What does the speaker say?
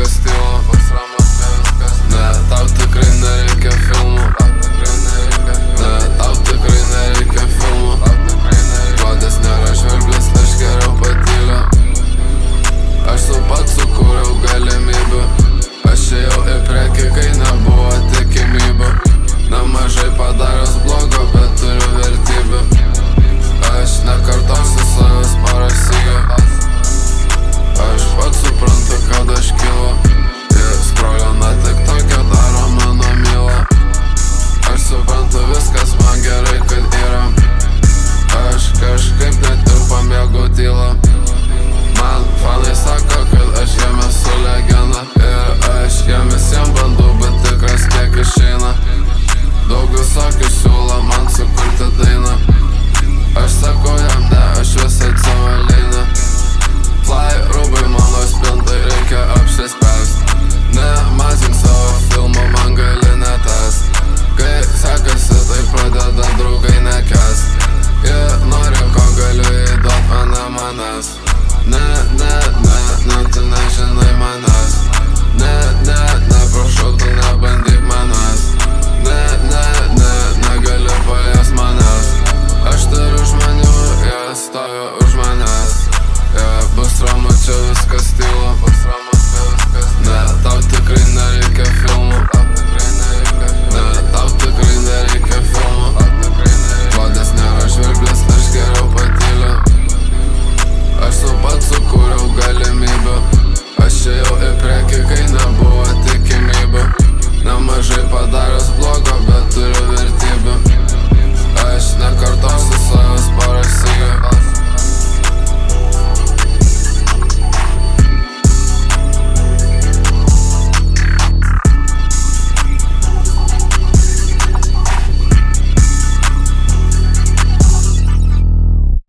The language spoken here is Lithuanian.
viskas tyla. Ne, tau tikrai nereikia filmų. Ne, tau tikrai nereikia filmų. Juodas nėra žvirblis, aš geriau patylę. Aš su pats sukūriau galimybių. Aš ėjau į priekį, kai nebuvo tikimybių. Nemažai padaręs blogo, bet turiu vertybių. Aš nekartosiu savęs parasygiu. Aš pats suprantu, kad aš kylu. Skrolina tik tokia daro mano mylą. Aš suprantu viskas man gerai, kad yra. Aš kažkaip net ir pamėgau tylą. Man fanai sako, kad aš jiem esu legenda. Ir aš jiem visiem bandau, bet tikras kiek išeina. Daug visokių siūlo man sukurti dainą. Aš sakau jam ne, aš visai cevalinė. Fly rūbai mano spintai, reikia apsispręst. Ne, mazink savo filmą, man gali netęst. Kai sekasi, tai pradeda draugai nekęst. Jie nori, ko galiu įduot, o ne manęs. Ne, tu nežinai manęs. Ne, prašau, tu nebandyk manęs. Negali palies manęs. Aš turiu žmonių, jie stovi už manęs. Bus ramu, čia viskas tyla.